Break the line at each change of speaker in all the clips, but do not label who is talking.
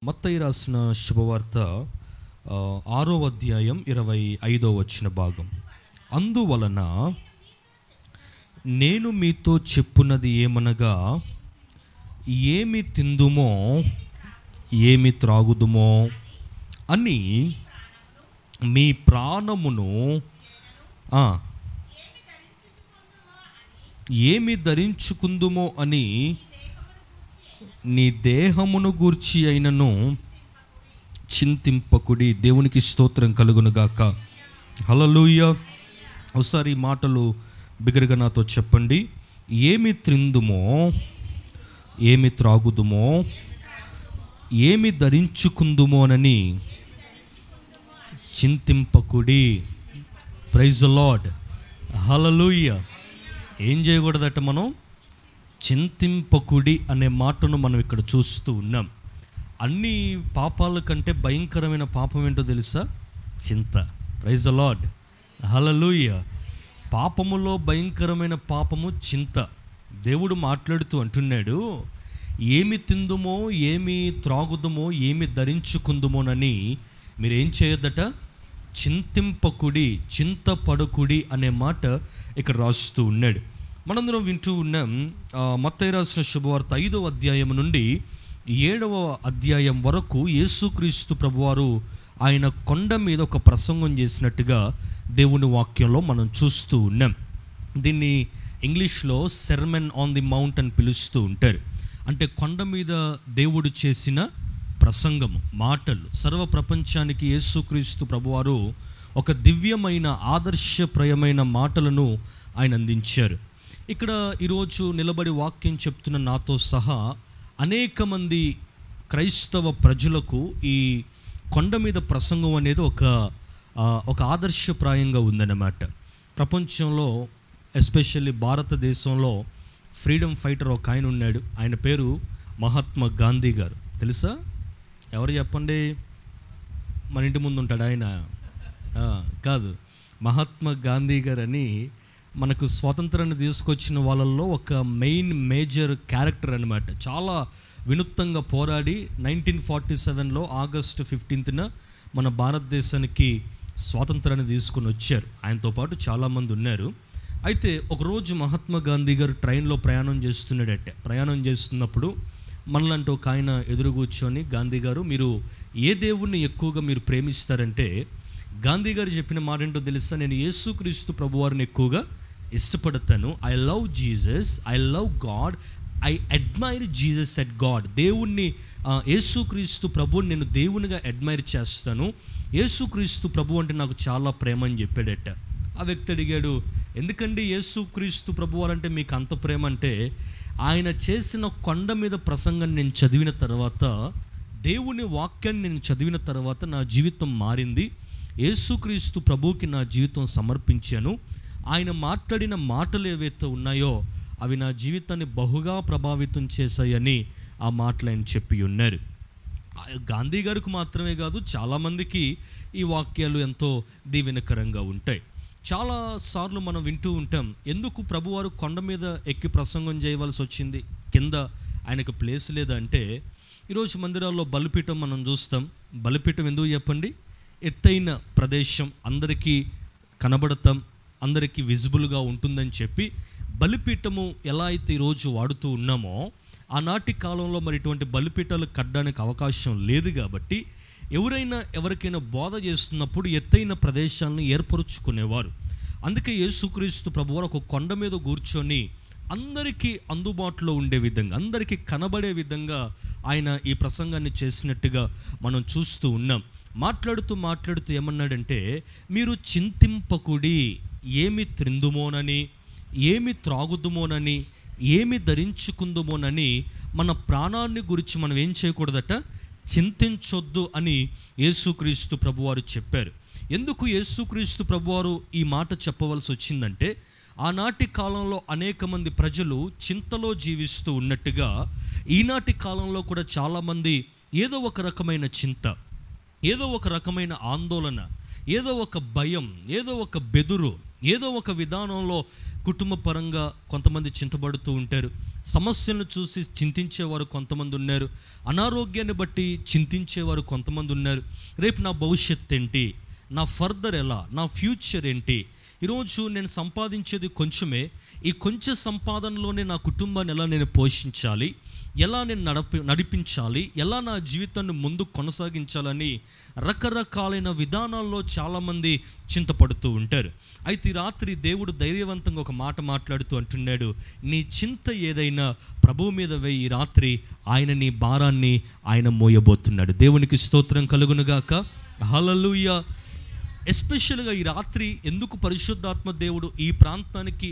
మత్తయి రాసిన శుభవార్త 6వ అధ్యాయం 25వ వచన భాగం. అందువలన నేను మీతో చెప్పున్నది ఏమనగా, ఏమి తిందుమో ఏమి త్రాగుదుమో అని మీ ప్రాణమును ఏమి ధరించుకుందుమో అని నీ దేహమును గూర్చి అయినను చింతింపకుడి. దేవునికి స్తోత్రం కలుగునుగాక. హల్లెలూయా. ఒకసారి ఈ మాటలు బిగ్గరగా నాతో చెప్పండి. ఏమి తిందుమో ఏమి త్రాగుదుమో ఏమి ధరించుకుందుమోనని చింతింపకుడి. Praise the Lord. హల్లెలూయా. ఏం చేయకూడదట? మనం చింతింపకుడి అనే మాటను మనం ఇక్కడ చూస్తూ ఉన్నాం. అన్ని పాపాల కంటే భయంకరమైన పాపం ఏంటో తెలుసా? చింత. Praise the Lord. హల్లెలూయా. పాపములో భయంకరమైన పాపము చింత. దేవుడు మాట్లాడుతూ అంటున్నాడు, ఏమి తిందుమో ఏమి త్రాగుదుమో ఏమి ధరించుకుందుమోనని మీరేం చేయొద్దట? చింతింపకుడి, చింతపడకుడి అనే మాట ఇక్కడ రాస్తూ ఉన్నాడు. మనందరం వింటూ ఉన్నాం. మత్తయి రాసిన శుభవార్త 5వ అధ్యాయం నుండి 7వ అధ్యాయం వరకు యేసుక్రీస్తు ప్రభువారు ఆయన కొండ మీద ఒక ప్రసంగం చేసినట్టుగా దేవుని వాక్యంలో మనం చూస్తూ ఉన్నాం. దీన్ని ఇంగ్లీష్లో సెర్మన్ ఆన్ ది మౌంట్ అని పిలుస్తూ ఉంటారు. అంటే కొండ మీద దేవుడు చేసిన ప్రసంగము, మాటలు. సర్వ ప్రపంచానికి యేసుక్రీస్తు ప్రభువారు ఒక దివ్యమైన ఆదర్శప్రాయమైన మాటలను ఆయన అందించారు. ఇక్కడ ఈరోజు నిలబడి వాక్యం చెప్తున్న నాతో సహా అనేక మంది క్రైస్తవ ప్రజలకు ఈ కొండ మీద ప్రసంగం అనేది ఒక ఆదర్శప్రాయంగా ఉందన్నమాట. ప్రపంచంలో ఎస్పెషల్లీ భారతదేశంలో ఫ్రీడమ్ ఫైటర్ ఒక ఆయన ఉన్నాడు. ఆయన పేరు మహాత్మా గాంధీ గారు. తెలుసా? ఎవరు చెప్పండి? మన ఇంటి ముందు ఉంటాడు ఆయన. కాదు, మహాత్మా గాంధీ గారు అని మనకు స్వాతంత్రాన్ని తీసుకొచ్చిన వాళ్ళల్లో ఒక మేజర్ క్యారెక్టర్ అనమాట. చాలా వినూత్నంగా పోరాడి 1947లో ఆగస్టు 15న మన భారతదేశానికి స్వాతంత్రాన్ని తీసుకుని వచ్చారు. ఆయనతో పాటు చాలామంది ఉన్నారు. అయితే ఒకరోజు మహాత్మా గాంధీ గారు ట్రైన్లో ప్రయాణం చేస్తున్నప్పుడు మనలాంటి ఒక ఆయన ఎదురు కూర్చొని, గాంధీ గారు మీరు ఏ దేవుణ్ణి ఎక్కువగా మీరు ప్రేమిస్తారంటే, గాంధీ గారు చెప్పిన మాట ఏంటో తెలుసా? నేను యేసుక్రీస్తు ప్రభువారిని ఎక్కువగా ఇష్టపడతాను. I love Jesus, I love God, I admire Jesus at God. దేవుణ్ణి, యేసుక్రీస్తు ప్రభువుని నేను దేవునిగా అడ్మైర్ చేస్తాను. యేసుక్రీస్తు ప్రభు అంటే నాకు చాలా ప్రేమ అని చెప్పాడట. ఆ వ్యక్తి అడిగాడు, ఎందుకండి యేసుక్రీస్తు ప్రభువారంటే మీకు అంత ప్రేమ అంటే, ఆయన చేసిన కొండ మీద ప్రసంగం నేను చదివిన తర్వాత, దేవుని వాక్యాన్ని నేను చదివిన తర్వాత నా జీవితం మారింది. యేసుక్రీస్తు ప్రభువుకి నా జీవితం సమర్పించాను. ఆయన మాట్లాడిన మాటలు ఏవైతే ఉన్నాయో అవి నా జీవితాన్ని బహుగా ప్రభావితం చేశాయని ఆ మాటలు ఆయన చెప్పి ఉన్నారు. గాంధీ గారికి మాత్రమే కాదు, చాలామందికి ఈ వాక్యాలు ఎంతో దీవెనకరంగా ఉంటాయి. చాలాసార్లు మనం వింటూ ఉంటాం, ఎందుకు ప్రభువారు కొండ మీద ఎక్కి ప్రసంగం చేయవలసి వచ్చింది, కింద ఆయనకు ప్లేస్ లేదంటే, ఈరోజు మందిరాల్లో బలిపీఠం మనం చూస్తాం. బలిపీఠం ఎందుకు చెప్పండి? ఎత్తైన ప్రదేశం, అందరికీ కనబడతాం, అందరికీ విజిబుల్గా ఉంటుందని చెప్పి బలిపీఠము ఎలా అయితే ఈరోజు వాడుతూ ఉన్నామో, ఆనాటి కాలంలో మరి ఇటువంటి బలిపీఠాలు కట్టడానికి అవకాశం లేదు. కాబట్టి ఎవరికైనా బోధ చేస్తున్నప్పుడు ఎత్తైన ప్రదేశాలను ఏర్పరుచుకునేవారు. అందుకే యేసుక్రీస్తు ప్రభువారు ఒక కొండ మీద కూర్చొని అందరికీ అందుబాటులో ఉండే విధంగా, అందరికీ కనబడే విధంగా ఆయన ఈ ప్రసంగాన్ని చేసినట్టుగా మనం చూస్తూ ఉన్నాం. మాట్లాడుతూ ఏమన్నాడంటే, మీరు చింతింపకుడి, ఏమి త్రిందుమోనని ఏమి త్రాగుదుమోనని ఏమి ధరించుకుందుమోనని మన ప్రాణాన్ని గురించి మనం ఏం చేయకూడదట? చింతించొద్దు అని యేసుక్రీస్తు ప్రభువారు చెప్పారు. ఎందుకు యేసుక్రీస్తు ప్రభువారు ఈ మాట చెప్పవలసి వచ్చిందంటే, ఆనాటి కాలంలో అనేక మంది ప్రజలు చింతలో జీవిస్తూ ఉన్నట్టుగా ఈనాటి కాలంలో కూడా చాలామంది ఏదో ఒక రకమైన చింత, ఏదో ఒక రకమైన ఆందోళన, ఏదో ఒక భయం, ఏదో ఒక బెదురు, ఏదో ఒక విధానంలో కుటుంబ పరంగా కొంతమంది చింతపడుతూ ఉంటారు. సమస్యలను చూసి చింతించేవారు కొంతమంది ఉన్నారు, అనారోగ్యాన్ని బట్టి చింతించేవారు కొంతమంది ఉన్నారు. రేపు నా భవిష్యత్తు ఏంటి, నా ఫర్దర్ ఎలా, నా ఫ్యూచర్ ఏంటి, ఈరోజు నేను సంపాదించేది కొంచెమే, ఈ కొంచెం సంపాదనలోనే నా కుటుంబాన్ని ఎలా నేను పోషించాలి, ఎలా నేను నడిపించాలి, ఎలా నా జీవితాన్ని ముందు కొనసాగించాలని రకరకాలైన విధానాల్లో చాలామంది చింతపడుతూ ఉంటారు. అయితే ఈ రాత్రి దేవుడు ధైర్యవంతంగా ఒక మాట మాట్లాడుతూ అంటున్నాడు, నీ చింత ఏదైనా ప్రభువు మీద వేయి, ఈ రాత్రి ఆయన నీ భారాన్ని ఆయన మోయబోతున్నాడు. దేవునికి స్తోత్రం కలుగునుగాక. హల్లెలూయా. ఎస్పెషల్గా ఈ రాత్రి ఎందుకు పరిశుద్ధాత్మ దేవుడు ఈ ప్రాంతానికి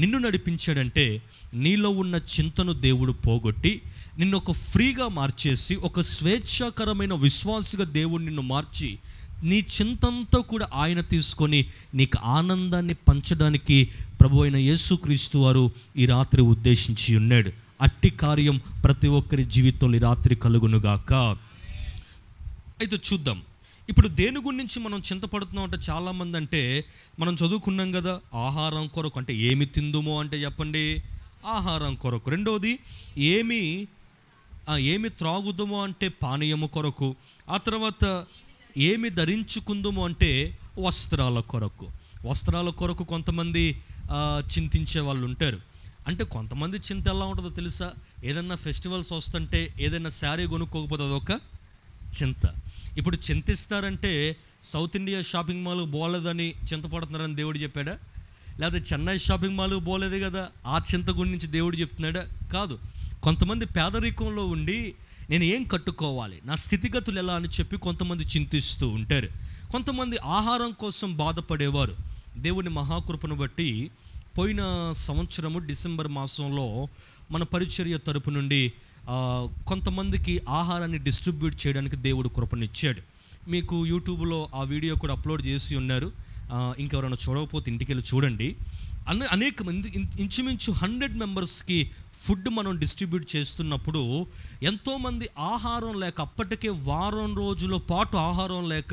నిన్ను నడిపించాడంటే, నీలో ఉన్న చింతను దేవుడు పోగొట్టి నిన్ను ఒక ఫ్రీగా మార్చేసి, ఒక స్వేచ్ఛాకరమైన విశ్వాసిగా దేవుడు నిన్ను మార్చి, నీ చింతంతో కూడా ఆయన తీసుకొని నీకు ఆనందాన్ని పంచడానికి ప్రభు అయిన యేసుక్రీస్తు వారు ఈ రాత్రి ఉద్దేశించి ఉన్నాడు. అట్టి కార్యం ప్రతి ఒక్కరి జీవితంలో ఈ రాత్రి కలుగునుగాక. అయితే చూద్దాం, ఇప్పుడు దేని గురించి మనం చింతపడుతున్నాం అంటే, చాలామంది అంటే మనం చదువుకున్నాం కదా, ఆహారం కొరకు. అంటే ఏమి తిందుమో అంటే చెప్పండి, ఆహారం కొరకు. రెండవది ఏమి త్రాగుదమో అంటే పానీయము కొరకు. ఆ తర్వాత ఏమి ధరించుకుందుమో అంటే వస్త్రాల కొరకు. వస్త్రాల కొరకు కొంతమంది చింతించే వాళ్ళు ఉంటారు. అంటే కొంతమంది చింత ఎలా ఉంటుందో తెలుసా, ఏదన్నా ఫెస్టివల్స్ వస్తుంటే ఏదైనా శారీ కొనుక్కోకపోతే అదొక చింత. ఇప్పుడు చింతిస్తారంటే సౌత్ ఇండియా షాపింగ్ మాల్ పోలేదని చింతపడుతున్నారని దేవుడు చెప్పాడా? లేదా చెన్నై షాపింగ్ మాల్ పోలేదు కదా ఆ చింత గురించి దేవుడు చెప్తున్నాడా? కాదు. కొంతమంది పేదరికంలో ఉండి నేను ఏం కట్టుకోవాలి, నా స్థితిగతులు ఎలా అని చెప్పి కొంతమంది చింతిస్తూ ఉంటారు. కొంతమంది ఆహారం కోసం బాధపడేవారు. దేవుని మహాకృపను బట్టి పోయిన సంవత్సరము డిసెంబర్ మాసంలో మన పరిచర్య తరపు నుండి కొంతమందికి ఆహారాన్ని డిస్ట్రిబ్యూట్ చేయడానికి దేవుడు కృపనిచ్చాడు. మీకు యూట్యూబ్లో ఆ వీడియో కూడా అప్లోడ్ చేసి ఉన్నారు. ఇంకెవరైనా చూడకపోతే ఇంటికి వెళ్ళి చూడండి. అనేక మంది ఇంచుమించు 100 మెంబర్స్కి ఫుడ్ మనం డిస్ట్రిబ్యూట్ చేస్తున్నప్పుడు ఎంతోమంది ఆహారం లేక, అప్పటికే వారం రోజుల పాటు ఆహారం లేక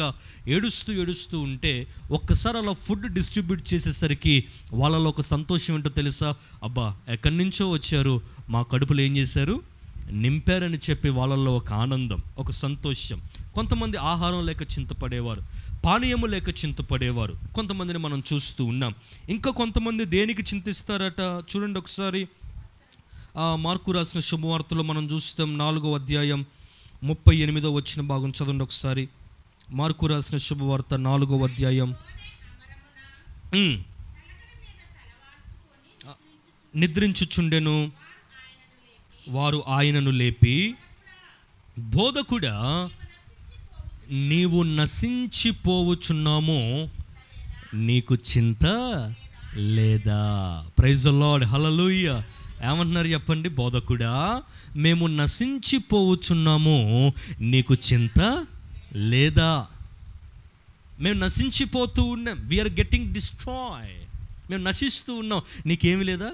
ఏడుస్తూ ఉంటే, ఒక్కసారి అలా ఫుడ్ డిస్ట్రిబ్యూట్ చేసేసరికి వాళ్ళలో ఒక సంతోషం ఏంటో తెలుసా? అబ్బా, ఎక్కడి నుంచో వచ్చారు, మా కడుపులు ఏం చేశారు, నింపారని చెప్పి వాళ్ళల్లో ఒక ఆనందం, ఒక సంతోషం. కొంతమంది ఆహారం లేక చింతపడేవారు, పానీయము లేక చింతపడేవారు కొంతమందిని మనం చూస్తూ ఉన్నాం. ఇంకా కొంతమంది దేనికి చింతిస్తారట చూడండి ఒకసారి. మార్కు రాసిన శుభవార్తలో మనం చూస్తాం, 4వ అధ్యాయం 38వ వచన భాగం చదవండి ఒకసారి. మార్కు రాసిన శుభవార్త 4వ అధ్యాయం. నిద్రించుచుండెను, వారు ఆయనను లేపి, బోధకుడా, నీవు నశించిపోవచ్చున్నాము, నీకు చింత లేదా? Praise the Lord. హల్లెలూయా. ఏమంటున్నారు చెప్పండి? బోధకుడా, మేము నశించిపోవచ్చున్నాము, నీకు చింత లేదా? మేము నశించిపోతూ ఉన్నాం, వీఆర్ గెట్టింగ్ డిస్ట్రాయ్, మేము నశిస్తూ ఉన్నాం, నీకేమి లేదా,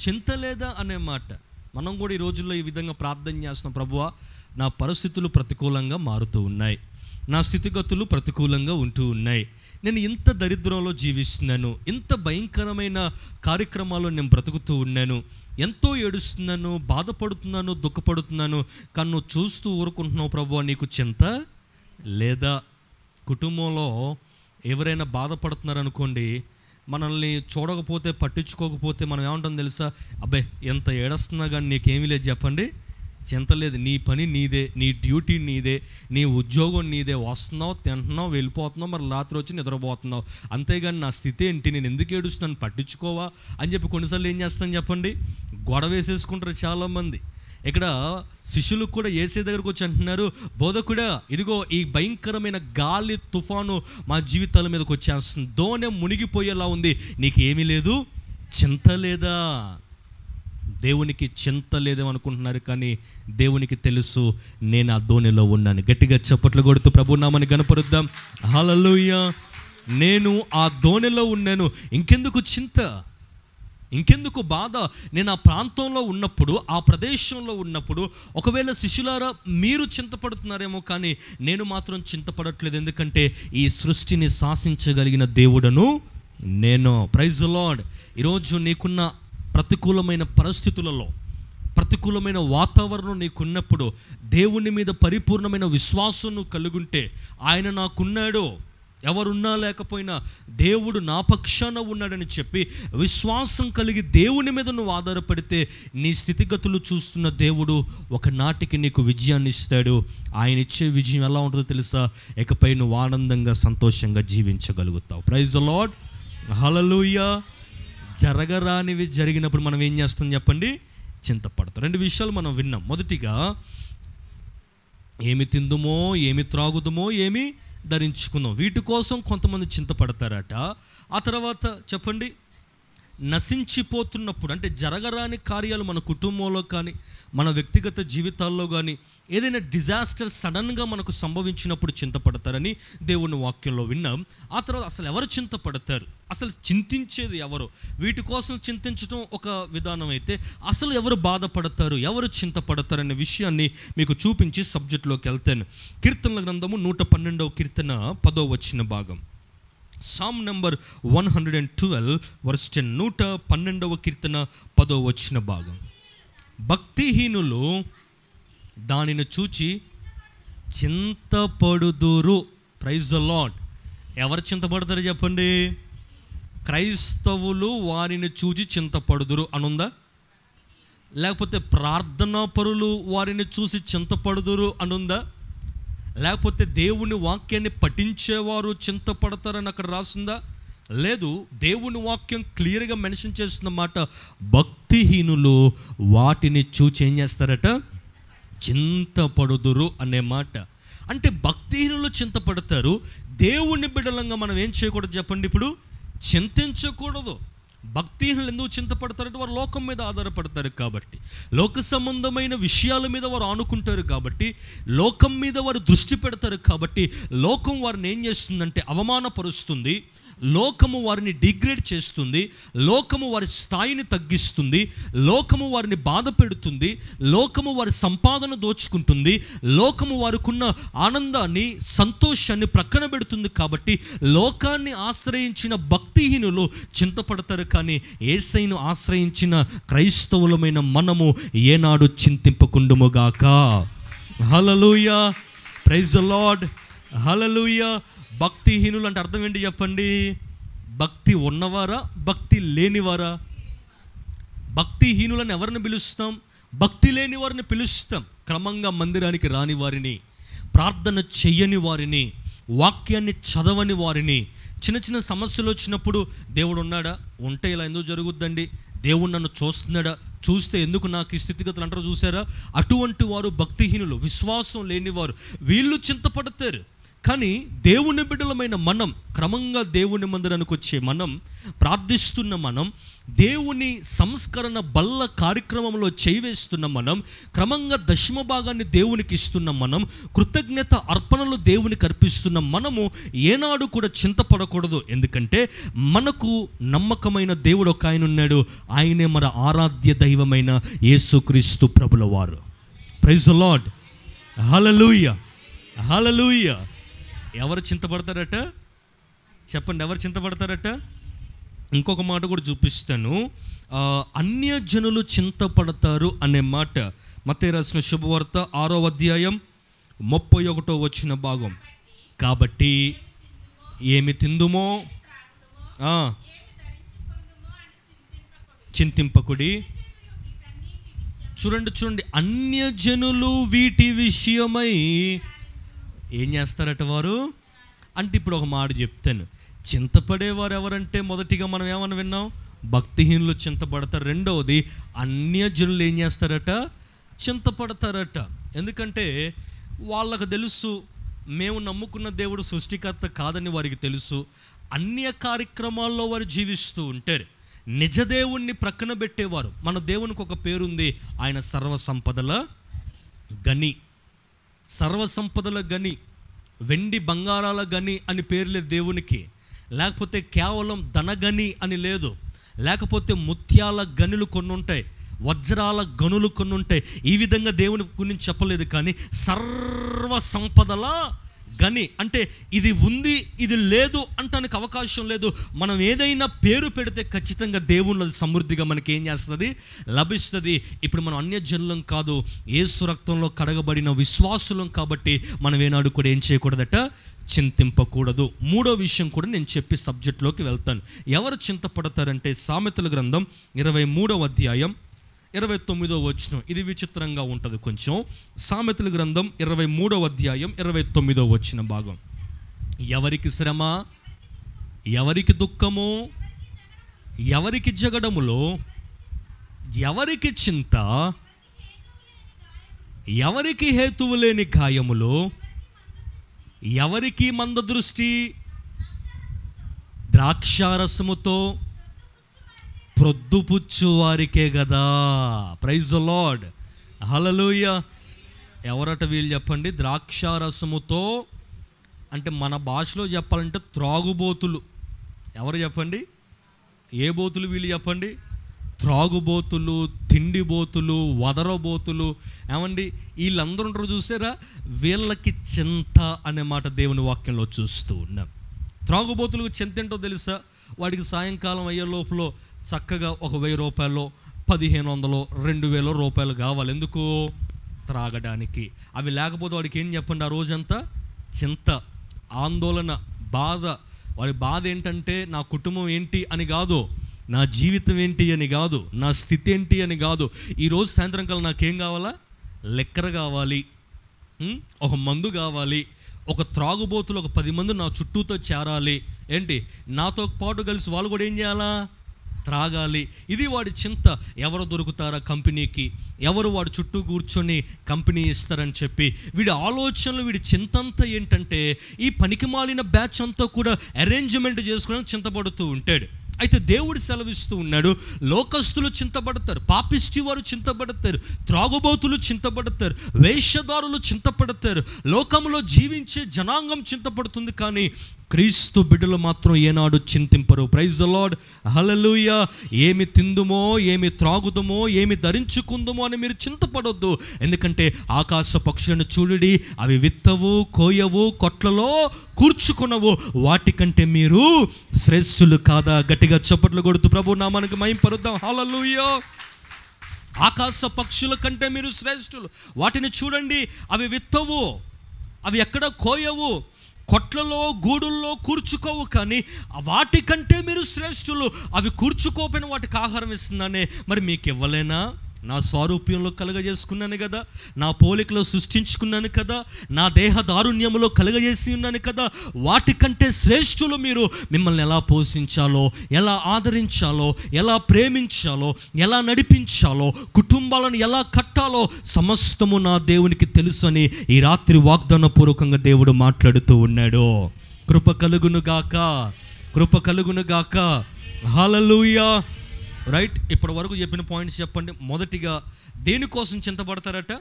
చింత లేదా అనే మాట. మనం కూడా ఈ రోజుల్లో ఈ విధంగా ప్రార్థన చేస్తున్నాం, ప్రభువా నా పరిస్థితులు ప్రతికూలంగా మారుతూ ఉన్నాయి, నా స్థితిగతులు ప్రతికూలంగా ఉంటూ ఉన్నాయి, నేను ఇంత దరిద్రంలో జీవిస్తున్నాను, ఇంత భయంకరమైన కార్యక్రమాల్లో నేను బ్రతుకుతూ ఉన్నాను, ఎంతో ఏడుస్తున్నాను, బాధపడుతున్నాను, దుఃఖపడుతున్నాను, కానీ నువ్వు చూస్తూ ఊరుకుంటున్నావు ప్రభువా, నీకు చింత లేదా? కుటుంబంలో ఎవరైనా బాధపడుతున్నారనుకోండి, మనల్ని చూడకపోతే, పట్టించుకోకపోతే మనం ఏమంటాం తెలుసా? అబ్బాయి ఎంత ఏడుస్తున్నా కానీ నీకేమీ లేదు చెప్పండి, చింత లేదు, నీ పని నీదే, నీ డ్యూటీ నీదే, నీ ఉద్యోగం నీదే, వస్తున్నావు, తింటున్నావు, వెళ్ళిపోతున్నావు, మరి రాత్రి వచ్చి నిద్రపోతున్నావు, అంతేగాని నా స్థితి ఏంటి, నేను ఎందుకు ఏడుస్తున్నాను, పట్టించుకోవా అని చెప్పి కొన్నిసార్లు ఏం చేస్తాను చెప్పండి, గొడవ వేసేసుకుంటారు చాలామంది. ఇక్కడ శిష్యులకు కూడా యేసే దగ్గరకు వచ్చి అంటున్నారు, బోధకుడా, ఇదిగో ఈ భయంకరమైన గాలి తుఫాను మా జీవితాల మీదకి వచ్చేస్తుంది, దోణె మునిగిపోయేలా ఉంది, నీకు ఏమీ లేదు, చింత లేదా? దేవునికి చింత లేదేమనుకుంటున్నారు, కానీ దేవునికి తెలుసు నేను ఆ దోణిలో ఉన్నాను. గట్టిగా చప్పట్లు కొడుతూ ప్రభు నామని గణపరుద్దాం. హల్లెలూయా. నేను ఆ దోణిలో ఉన్నాను, ఇంకెందుకు చింత, ఇంకెందుకు బాధ? నేను ఆ ప్రాంతంలో ఉన్నప్పుడు, ఆ ప్రదేశంలో ఉన్నప్పుడు, ఒకవేళ శిష్యులారా మీరు చింతపడుతున్నారేమో, కానీ నేను మాత్రం చింతపడట్లేదు, ఎందుకంటే ఈ సృష్టిని శాసించగలిగిన దేవుడను నేను. Praise the lord. ఈరోజు నీకున్న ప్రతికూలమైన పరిస్థితులలో, ప్రతికూలమైన వాతావరణం నీకున్నప్పుడు దేవుని మీద పరిపూర్ణమైన విశ్వాసం నువ్వు కలుగుంటే, ఆయన నాకున్నాడు, ఎవరున్నా లేకపోయినా దేవుడు నా పక్షాన ఉన్నాడని చెప్పి విశ్వాసం కలిగి దేవుని మీద నువ్వు ఆధారపడితే, నీ స్థితిగతులు చూస్తున్న దేవుడు ఒకనాటికి నీకు విజయాన్ని ఇస్తాడు. ఆయన ఇచ్చే విజయం ఎలా ఉంటుందో తెలుసా? ఇకపై నువ్వు ఆనందంగా సంతోషంగా జీవించగలుగుతావు. ప్రైజ్ ది లార్డ్, హల్లెలూయా. జరగరానివి జరిగినప్పుడు మనం ఏం చేస్తాం చెప్పండి? చింతపడతాం. రెండు విషయాలు మనం విన్నాం. మొదటిగా, ఏమి తిందుమో, ఏమి త్రాగుదుమో, ఏమి ధరించుకుందాం, వీటి కోసం కొంతమంది చింతపడతారట. ఆ తర్వాత చెప్పండి, నశించిపోతున్నప్పుడు, అంటే జరగరాని కార్యాలు మన కుటుంబంలో కానీ మన వ్యక్తిగత జీవితాల్లో కానీ ఏదైనా డిజాస్టర్ సడన్గా మనకు సంభవించినప్పుడు చింతపడతారని దేవుని వాక్యంలో విన్నాం. ఆ తర్వాత అసలు ఎవరు చింతపడతారు, అసలు చింతించేది ఎవరు, వీటి కోసం చింతించడం ఒక విధానం అయితే, అసలు ఎవరు బాధపడతారు, ఎవరు చింతపడతారు అనే విషయాన్ని మీకు చూపించి సబ్జెక్టులోకి వెళ్తాను. కీర్తనల గ్రంథము 112వ కీర్తన 10వ వచన భాగం. Psalm number 112 verse 10. 112వ కీర్తన 10వ వచన భాగం. భక్తిహీనులు దానిని చూచి చింతపడుదురు. Praise the lord. ఎవరు చింతపడతారు చెప్పండి? క్రైస్తవులు వారిని చూచి చింతపడుదురు అనుందా? లేకపోతే ప్రార్థనా పరులు వారిని చూసి చింతపడుదురు అనుందా? లేకపోతే దేవుని వాక్యాన్ని పఠించేవారు చింతపడతారని అక్కడ రాసిందా? లేదు. దేవుని వాక్యం క్లియర్గా మెన్షన్ చేస్తున్న మాట, భక్తిహీనులు వాటిని చూచి ఏం చేస్తారట? చింతపడుదురు అనే మాట. అంటే భక్తిహీనులు చింతపడతారు. దేవుని బిడ్డలంగా మనం ఏం చేయకూడదు చెప్పండి? ఇప్పుడు చింతించకూడదు. భక్తిహీనులు ఎందుకు చింతపడతారంటే వారు లోకం మీద ఆధారపడతారు కాబట్టి, లోక సంబంధమైన విషయాల మీద వారు ఆనుకుంటారు కాబట్టి, లోకం మీద వారు దృష్టి పెడతారు కాబట్టి, లోకం వారిని ఏం చేస్తుందంటే అవమానపరుస్తుంది, లోకము వారిని డిగ్రేడ్ చేస్తుంది, లోకము వారి స్థాయిని తగ్గిస్తుంది, లోకము వారిని బాధ పెడుతుంది, లోకము వారి సంపాదన దోచుకుంటుంది, లోకము వారికున్న ఆనందాన్ని సంతోషాన్ని ప్రక్కన పెడుతుంది. కాబట్టి లోకాన్ని ఆశ్రయించిన భక్తిహీనులు చింతపడతారు. కానీ యేసయ్యను ఆశ్రయించిన క్రైస్తవులమైన మనము ఏనాడు చింతింపకుండుముగాక. హల్లెలూయా, ప్రైజ్ ది లార్డ్, హల్లెలూయా. భక్తిహీనులు అంటే అర్థం ఏంటి చెప్పండి? భక్తి ఉన్నవారా, భక్తి లేనివారా? భక్తిహీనులను ఎవరిని పిలుస్తాం? భక్తి లేని వారిని పిలుస్తాం. క్రమంగా మందిరానికి రాని వారిని, ప్రార్థన చెయ్యని వారిని, వాక్యాన్ని చదవని వారిని, చిన్న చిన్న సమస్యలు వచ్చినప్పుడు దేవుడు ఉన్నాడా, ఉంటే ఇలా ఎందుకు జరుగుద్దండి, దేవుడు నన్ను చూస్తున్నాడా, చూస్తే ఎందుకు నాకు ఈ స్థితిగతులు అంటారు చూసారా? అటువంటి వారు భక్తిహీనులు, విశ్వాసం లేనివారు. వీళ్ళు చింతపడతారు. కానీ దేవుని బిడ్డలమైన మనం, క్రమంగా దేవుని మందిరానికి వచ్చే మనం, ప్రార్థిస్తున్న మనం, దేవుని సంస్కరణ బల్ల కార్యక్రమంలో చేయివేస్తున్న మనం, క్రమంగా దశమ భాగాన్ని దేవునికి ఇస్తున్న మనం, కృతజ్ఞత అర్పణలు దేవునికి అర్పిస్తున్న మనము ఏనాడు కూడా చింతపడకూడదు. ఎందుకంటే మనకు నమ్మకమైన దేవుడు ఒక ఆయన ఉన్నాడు. ఆయనే మన ఆరాధ్య దైవమైన యేసుక్రీస్తు ప్రభుల వారు. ప్రైజ్ ది లార్డ్, హల్లెలూయా, హల్లెలూయా. ఎవరు చింతపడతారట చెప్పండి? ఎవరు చింతపడతారట? ఇంకొక మాట కూడా చూపిస్తాను. అన్యజనులు చింతపడతారు అనే మాట మత్తయి రాసిన శుభవార్త 6వ అధ్యాయం 31వ వచన భాగం. కాబట్టి ఏమి తిందుమో చింతింపకుడి. చూడండి, అన్యజనులు వీటి విషయమై ఏం చేస్తారట వారు? అంటే ఇప్పుడు ఒక మాట చెప్తాను. చింతపడేవారు ఎవరంటే, మొదటిగా మనం ఏమని విన్నాం? భక్తిహీనులు చింతపడతారు. రెండవది, అన్యజనులు ఏం చేస్తారట? చింతపడతారట. ఎందుకంటే వాళ్ళకు తెలుసు, మేము నమ్ముకున్న దేవుడు సృష్టికర్త కాదని వారికి తెలుసు. అన్య కార్యక్రమాల్లో వారు జీవిస్తూ ఉంటారు. నిజ దేవుణ్ణి ప్రక్కన పెట్టేవారు. మన దేవునికి ఒక పేరుంది, ఆయన సర్వసంపదల గని. సర్వసంపదల గని, వెండి బంగారాల గని అని పేరు లేదు దేవునికి. లేకపోతే కేవలం ధనగని అని లేదు. లేకపోతే ముత్యాల గనులు కొన్ని ఉంటాయి, వజ్రాల గనులు కొన్ని ఉంటాయి. ఈ విధంగా దేవుని గురించి చెప్పలేదు. కానీ సర్వ సంపదల గని అంటే ఇది ఉంది ఇది లేదు అంటానికి అవకాశం లేదు. మనం ఏదైనా పేరు పెడితే ఖచ్చితంగా దేవుని సమృద్ధిగా మనకి ఏం చేస్తుంది, లభిస్తుంది. ఇప్పుడు మనం అన్యజనులం కాదు, యేసు రక్తంలో కడగబడిన విశ్వాసులం కాబట్టి మనం ఏనాడు కూడా ఏం చేయకూడదట, చింతింపకూడదు. మూడో విషయం కూడా నేను చెప్పి సబ్జెక్ట్లోకి వెళ్తాను. ఎవరు చింతపడతారంటే సామెతల గ్రంథం 23వ అధ్యాయం 29వ వచనం. ఇది విచిత్రంగా ఉంటుంది కొంచెం. సామెతల గ్రంథం 23వ అధ్యాయం 29వ వచన భాగం. ఎవరికి శ్రమ, ఎవరికి దుఃఖము, ఎవరికి జగడములో, ఎవరికి చింత, ఎవరికి హేతువు లేని గాయములో, ఎవరికి మందదృష్టి, ద్రాక్షారసముతో ప్రొద్దుపుచ్చు వారికే కదా. ప్రైజ్ ది లార్డ్, హల్లెలూయా. ఎవరట వీళ్ళు చెప్పండి? ద్రాక్షారసముతో అంటే మన భాషలో చెప్పాలంటే త్రాగుబోతులు. ఎవరు చెప్పండి? ఏ బోతులు వీళ్ళు చెప్పండి? త్రాగుబోతులు, తిండిబోతులు, వదరబోతులు. ఏమండి వీళ్ళందరూ ఉంటారు చూసారా, వీళ్ళకి చింత అనే మాట దేవుని వాక్యంలో చూస్తూ ఉన్నాం. త్రాగుబోతులకు చింత ఏంటో తెలుసా? వాడికి సాయంకాలం అయ్యే లోపల చక్కగా ఒక 1000 రూపాయలు, 1500, 2000 రూపాయలు కావాలి. ఎందుకు? త్రాగడానికి. అవి లేకపోతే వాడికి ఏం చెప్పండి, ఆ రోజంతా చింత, ఆందోళన, బాధ. వాడి బాధ ఏంటంటే నా కుటుంబం ఏంటి అని కాదు, నా జీవితం ఏంటి అని కాదు, నా స్థితి ఏంటి అని కాదు. ఈరోజు సాయంత్రం కల్లా నాకేం కావాలా? లెక్కర కావాలి, ఒక మందు కావాలి, ఒక త్రాగుబోతులు ఒక 10 మంది నా చుట్టూతో చేరాలి. ఏంటి? నాతో పాటు కలిసి వాళ్ళు కూడా ఏం చేయాలా? త్రాగాలి. ఇది వాడి చింత. ఎవరు దొరుకుతారా కంపెనీకి, ఎవరు వాడి చుట్టూ కూర్చొని కంపెనీ ఇస్తారని చెప్పి వీడి ఆలోచనలు, వీడి చింతంతా ఏంటంటే ఈ పనికిమాలిన బ్యాచ్ అంతా కూడా అరేంజ్మెంట్ చేసుకోవడానికి చింతపడుతూ ఉంటాడు. అయితే దేవుడు సెలవిస్తూ ఉన్నాడు, లోకస్తులు చింతపడతారు, పాపిష్టి వారు చింతపడతారు, త్రాగుబోతులు చింతపడతారు, వేషధారులు చింతపడతారు, లోకంలో జీవించే జనాంగం చింతపడుతుంది, కానీ క్రీస్తు బిడ్డలు మాత్రం ఏనాడు చింతింపరు. ప్రైజ్ ది లార్డ్, హల్లెలూయా. ఏమి తిందుమో, ఏమి త్రాగుదమో, ఏమి ధరించుకుందుమో అని మీరు చింతపడొద్దు. ఎందుకంటే ఆకాశ పక్షులను చూడుడి, అవి విత్తవు, కోయవు, కొట్లలో కూర్చుకునవు, వాటికంటే మీరు శ్రేష్ఠులు కాదా? గట్టిగా చప్పట్లు కొడుతూ ప్రభు నామానికి మహిమ పరుద్దాం. హల్లెలూయా. ఆకాశ పక్షుల కంటే మీరు శ్రేష్ఠులు. వాటిని చూడండి, అవి విత్తవు, అవి ఎక్కడ కోయవు, కొట్లలో గూడుల్లో కూర్చుకోవు, కానీ వాటికంటే మీరు శ్రేష్ఠులు. అవి కూర్చుకోపోయిన వాటికి ఆహారం ఇస్తున్నానే, మరి మీకు ఇవ్వలేనా? నా స్వరూప్యంలో కలుగజేసుకున్నాను కదా, నా పోలికలో సృష్టించుకున్నాను కదా, నా దేహ దారుణ్యములో కలుగజేసి ఉన్నాను కదా. వాటికంటే శ్రేష్ఠులు మీరు. మిమ్మల్ని ఎలా పోషించాలో, ఎలా ఆదరించాలో, ఎలా ప్రేమించాలో, ఎలా నడిపించాలో, కుటుంబాలను ఎలా కట్టాలో సమస్తము నా దేవునికి తెలుసు అని ఈ రాత్రి వాగ్దాన పూర్వకంగా దేవుడు మాట్లాడుతూ ఉన్నాడు. కృప కలుగును గాక, కృప కలుగును గాక. హల్లెలూయా. రైట్. ఇప్పటి వరకు చెప్పిన పాయింట్స్ చెప్పండి. మొదటిగా దేనికోసం చింతపడతారట?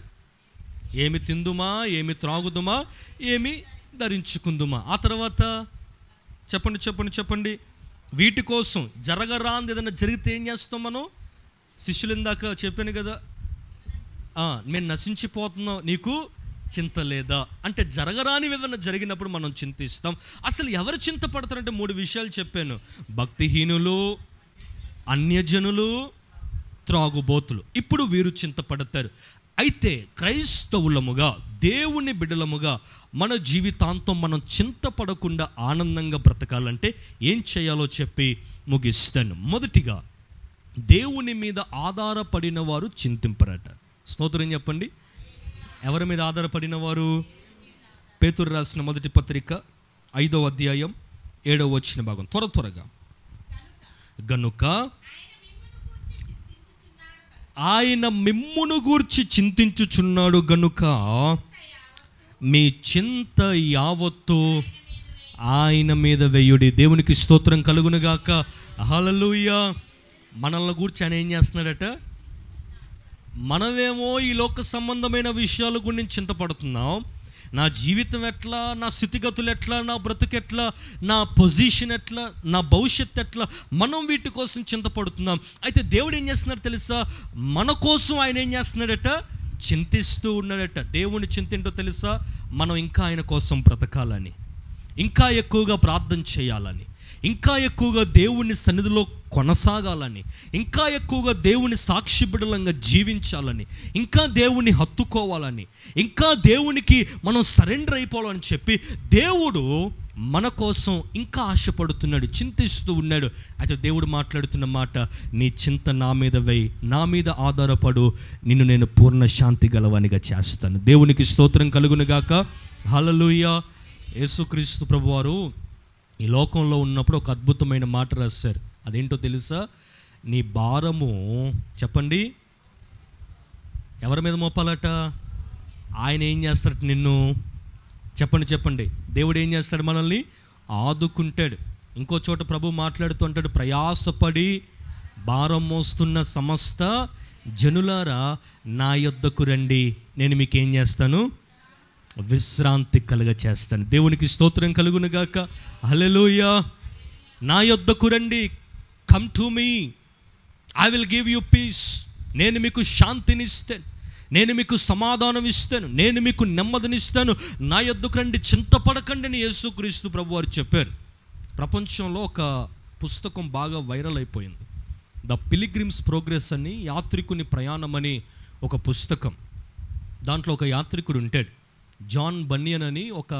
ఏమి తిందుమా, ఏమి త్రాగుదుమా, ఏమి ధరించుకుందుమా. ఆ తర్వాత చెప్పండి చెప్పండి చెప్పండి. వీటి కోసం జరగరాంది ఏదైనా జరిగితే ఏం చేస్తాం మనం? శిష్యులు ఇందాక చెప్పాను కదా, మేము నశించిపోతున్నాం, నీకు చింత లేదా అంటే జరగరాని ఏదైనా జరిగినప్పుడు మనం చింతిస్తాం. అసలు ఎవరు చింతపడతారంటే 3 విషయాలు చెప్పాను. భక్తిహీనులు, అన్యజనులు, త్రాగుబోతులు. ఇప్పుడు వీరు చింతపడతారు. అయితే క్రైస్తవులముగా, దేవుని బిడ్డలముగా మన జీవితాంతం మనం చింతపడకుండా ఆనందంగా బ్రతకాలంటే ఏం చేయాలో చెప్పి ముగిస్తాను. మొదటిగా, దేవుని మీద ఆధారపడిన వారు చింతింపరట. స్తోత్రం చెప్పండి. ఎవరి మీద ఆధారపడిన వారు? పేతురు రాసిన మొదటి పత్రిక 5వ అధ్యాయం 7వ వచన భాగం. త్వరగా. గనుక ఆయన మిమ్మును గూర్చి చింతించుచున్నాడు గనుక మీ చింత యావత్తు ఆయన మీద వేయుడి. దేవునికి స్తోత్రం కలుగునుగాక. హల్లెలూయా. మనల్ని గూర్చి ఆయన ఏం చేస్తున్నాడట? మనమేమో ఈ లోక సంబంధమైన విషయాల గురించి చింతపడుతున్నాం. నా జీవితం ఎట్లా, నా స్థితిగతులు ఎట్లా, నా బ్రతుకు ఎట్లా, నా పొజిషన్ ఎట్లా, నా భవిష్యత్తు ఎట్లా, మనం వీటి కోసం చింతపడుతున్నాం. అయితే దేవుడు ఏం చేస్తున్నాడు తెలుసా? మన కోసం ఆయన ఏం చేస్తున్నాడట? చింతిస్తూ ఉన్నాడట. దేవుని చింత ఏంటో తెలుసా? మనం ఇంకా ఆయన కోసం బ్రతకాలని, ఇంకా ఎక్కువగా ప్రార్థన చేయాలని, ఇంకా ఎక్కువగా దేవుని సన్నిధిలో కొనసాగాలని, ఇంకా ఎక్కువగా దేవుని సాక్షి బిడ్డలంగా జీవించాలని, ఇంకా దేవుని హత్తుకోవాలని, ఇంకా దేవునికి మనం సరెండర్ అయిపోవాలని చెప్పి దేవుడు మన కోసం ఇంకా ఆశపడుతున్నాడు, చింతిస్తూ ఉన్నాడు. అయితే దేవుడు మాట్లాడుతున్న మాట, నీ చింత నా మీద వేయి, నా మీద ఆధారపడు, నిన్ను నేను పూర్ణ శాంతి గలవానిగా చేస్తాను. దేవునికి స్తోత్రం కలుగును గాక. హల్లెలూయా. యేసుక్రీస్తు ప్రభువారు ఈ లోకంలో ఉన్నప్పుడు ఒక అద్భుతమైన మాట రాశారు. అదేంటో తెలుసా? నీ భారము, చెప్పండి, ఎవరి మీద మోపాలట? ఆయన ఏం చేస్తాడట? నిన్ను, చెప్పండి. దేవుడు ఏం చేస్తాడు? మనల్ని ఆదుకుంటాడు. ఇంకో చోట ప్రభు మాట్లాడుతూ అంటాడు, ప్రయాసపడి భారం మోస్తున్న సమస్త జనులారా నా యొద్దకు రండి, నేను మీకు ఏం చేస్తాను? విశ్రాంతి కలుగ చేస్తాను. దేవునికి స్తోత్రం కలుగును గాక. హల్లెలూయా. నా యొద్దకు రండి, come to me, I will give you peace. నేను మీకు శాంతిని ఇస్తాను, నేను మీకు సమాధానం ఇస్తాను, నేను మీకు నెమ్మదినిస్తాను. నా యొద్దకు రండి, చింతపడకండి అని యేసుక్రీస్తు ప్రభు వారు చెప్పారు. ప్రపంచంలో ఒక పుస్తకం బాగా వైరల్ అయిపోయింది, ద పిలిగ్రిమ్స్ ప్రోగ్రెస్ అని, యాత్రికుని ప్రయాణం అని ఒక పుస్తకం. దాంట్లో ఒక యాత్రికుడు ఉంటాడు, జాన్ బన్యన్ అని ఒక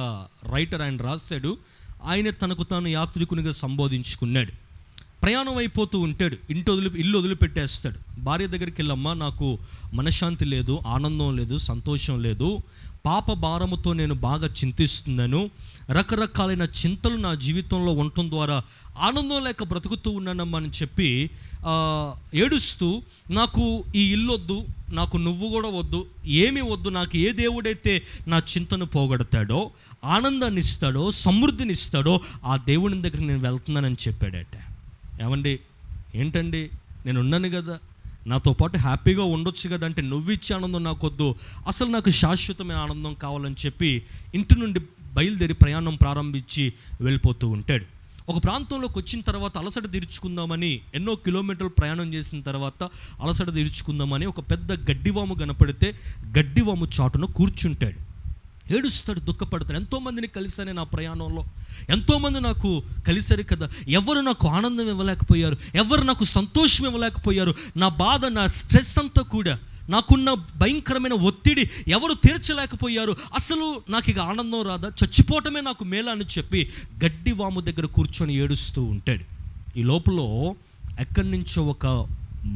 రైటర్, ఆయన రాశాడు. ఆయన తనకు తాను యాత్రికునిగా సంబోధించుకున్నాడు. ప్రయాణం అయిపోతూ ఉంటాడు, ఇల్లు వదిలిపెట్టేస్తాడు. భార్య దగ్గరికి వెళ్ళమ్మా, నాకు మనశ్శాంతి లేదు, ఆనందం లేదు, సంతోషం లేదు, పాప భారముతో నేను బాగా చింతిస్తున్నాను, రకరకాలైన చింతలు నా జీవితంలో ఉండటం ద్వారా ఆనందం లేక బ్రతుకుతూ ఉన్నానమ్మా అని చెప్పి ఏడుస్తూ, నాకు ఈ ఇల్లు వద్దు, నాకు నువ్వు కూడా వద్దు, ఏమీ వద్దు, నాకు ఏ దేవుడైతే నా చింతను పోగొడతాడో, ఆనందాన్ని ఇస్తాడో, సమృద్ధిని ఇస్తాడో ఆ దేవుని దగ్గరికి నేను వెళ్తున్నానని చెప్పాడట. ఏమండి, ఏంటండి, నేను ఉన్నాను కదా, నాతో పాటు హ్యాపీగా ఉండొచ్చు కదా అంటే, నువ్వు ఇచ్చే ఆనందం నాకు వద్దు, అసలు నాకు శాశ్వతమైన ఆనందం కావాలని చెప్పి ఇంటి నుండి బయలుదేరి ప్రయాణం ప్రారంభించి వెళ్ళిపోతూ ఉంటాడు. ఒక ప్రాంతంలోకి వచ్చిన తర్వాత అలసట తీర్చుకుందామని, ఎన్నో కిలోమీటర్లు ప్రయాణం చేసిన తర్వాత అలసట తీర్చుకుందామని ఒక పెద్ద గడ్డివాము కనపడితే గడ్డివాము చాటున కూర్చుంటాడు. ఏడుస్తాడు, దుఃఖపడతాడు. ఎంతోమందిని కలిశానే నా ప్రయాణంలో, ఎంతోమంది నాకు కలిశారు కదా, ఎవరు నాకు ఆనందం ఇవ్వలేకపోయారు, ఎవరు నాకు సంతోషం ఇవ్వలేకపోయారు, నా బాధ, నా స్ట్రెస్ అంతా కూడా, నాకున్న భయంకరమైన ఒత్తిడి ఎవరు తీర్చలేకపోయారు, అసలు నాకు ఇక ఆనందం రాదా, చచ్చిపోవటమే నాకు మేలా అని చెప్పి గడ్డివాము దగ్గర కూర్చొని ఏడుస్తూ ఉంటాడు. ఈ లోపల ఎక్కడి నుంచో ఒక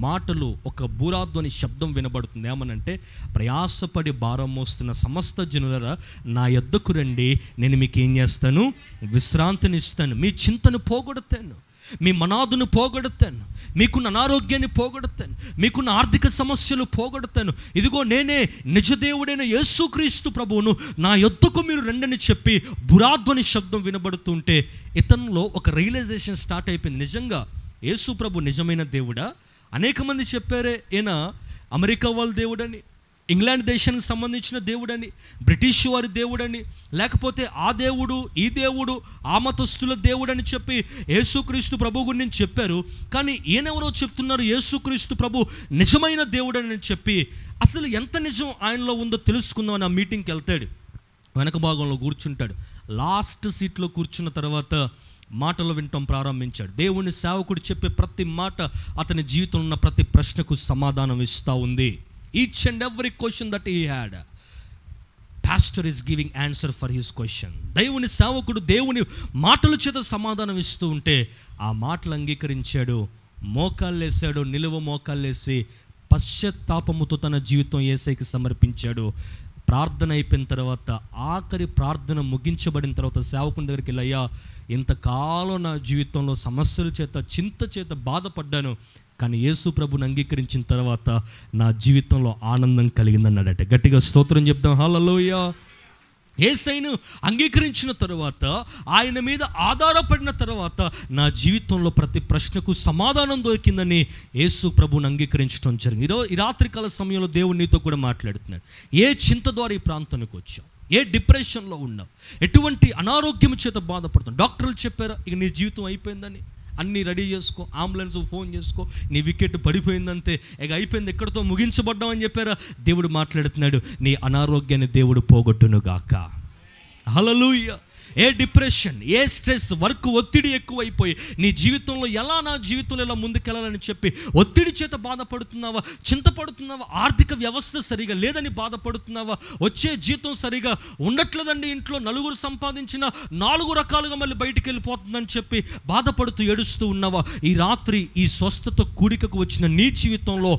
మాటలు, ఒక బూరాధ్వని శబ్దం వినబడుతుంది. ఏమనంటే, ప్రయాసపడి భారం మోస్తున్న సమస్త జనులరా నా యొద్దకు రండి, నేను మీకు ఏం చేస్తాను? విశ్రాంతిని ఇస్తాను, మీ చింతను పోగొడతాను, మీ మనాదును పోగొడతాను, మీకున్న అనారోగ్యాన్ని పోగొడతాను, మీకున్న ఆర్థిక సమస్యలు పోగొడతాను. ఇదిగో నేనే నిజదేవుడైన యేసుక్రీస్తు ప్రభువును, నా యొద్దకు మీరు రండని చెప్పి బురాధ్వని శబ్దం వినబడుతుంటే ఇతనిలో ఒక రియలైజేషన్ స్టార్ట్ అయిపోయింది. నిజంగా యేసు ప్రభు నిజమైన దేవుడా? అనేక మంది చెప్పారే ఈయన అమెరికా వాళ్ళ దేవుడని, ఇంగ్లాండ్ దేశానికి సంబంధించిన దేవుడని, బ్రిటిష్ వారి దేవుడని, లేకపోతే ఆ దేవుడు ఈ దేవుడు ఆ మతస్థుల దేవుడని చెప్పి యేసుక్రీస్తు ప్రభు గురించి చెప్పారు. కానీ ఈయనెవరో చెప్తున్నారు యేసుక్రీస్తు ప్రభు నిజమైన దేవుడని చెప్పి. అసలు ఎంత నిజం ఆయనలో ఉందో తెలుసుకుందామని ఆ మీటింగ్కి వెళ్తాడు. వెనక భాగంలో కూర్చుంటాడు. లాస్ట్ సీట్లో కూర్చున్న తర్వాత మాటలు వినటం ప్రారంభించాడు. దేవుని సేవకుడు చెప్పే ప్రతి మాట అతని జీవితంలో ఉన్న ప్రతి ప్రశ్నకు సమాధానం ఇస్తూ ఉంది. Each and every question that he had, pastor is giving answer for his question. దేవుని సేవకుడు దేవుని మాటల చేత సమాధానం ఇస్తూ ఉంటే ఆ మాటలు అంగీకరించాడు. మోకాళ్ళేసాడు, నిలువ మోకాళ్ళేసి పశ్చాత్తాపముతో తన జీవితం యేసయ్యకి సమర్పించాడు. ప్రార్థన అయిపోయిన తర్వాత, ఆఖరి ప్రార్థన ముగించబడిన తర్వాత సేవకుని దగ్గరికి వెళ్ళి, అయ్యా, ఇంతకాలం నా జీవితంలో సమస్యల చేత, చింత చేత బాధపడ్డాను, కానీ యేసు ప్రభుని అంగీకరించిన తర్వాత నా జీవితంలో ఆనందం కలిగిందన్నాడట. గట్టిగా స్తోత్రం చెప్దాం. హల్లెలూయా. యేసయ్యను అంగీకరించిన తర్వాత, ఆయన మీద ఆధారపడిన తర్వాత నా జీవితంలో ప్రతి ప్రశ్నకు సమాధానం దొరికిందని యేసు ప్రభుని అంగీకరించడం జరిగింది. ఈ రాత్రికాల సమయంలో దేవుడు నీతో కూడా మాట్లాడుతున్నాడు. ఏ చింత ద్వారా ఈ ప్రాంతానికి వచ్చావు, ఏ డిప్రెషన్లో ఉన్నావు, ఎటువంటి అనారోగ్యం చేత బాధపడుతున్నావు, డాక్టర్లు చెప్పారా ఇక నీ జీవితం అయిపోయిందని, అన్నీ రెడీ చేసుకో, అంబులెన్స్ ఫోన్ చేసుకో, నీ వికెట్ పడిపోయిందంతే, ఇక అయిపోయింది, ఎక్కడితో ముగించబడ్డామని చెప్పారా? దేవుడు మాట్లాడుతున్నాడు, నీ అనారోగ్యాన్ని దేవుడు పోగొట్టునుగాక. హల్లెలూయా. ఏ డిప్రెషన్, ఏ స్ట్రెస్, వర్క్ ఒత్తిడి ఎక్కువైపోయి నీ జీవితంలో నా జీవితంలో ఎలా ముందుకెళ్ళాలని చెప్పి ఒత్తిడి చేత బాధపడుతున్నావా, చింతపడుతున్నావా? ఆర్థిక వ్యవస్థ సరిగా లేదని బాధపడుతున్నావా? వచ్చే జీతం సరిగా ఉండట్లేదండి, ఇంట్లో నలుగురు సంపాదించిన 4 రకాలుగా మళ్ళీ బయటికి వెళ్ళిపోతుందని చెప్పి బాధపడుతూ ఏడుస్తూ ఉన్నావా? ఈ రాత్రి ఈ స్వస్థత కూడికకు వచ్చిన నీ జీవితంలో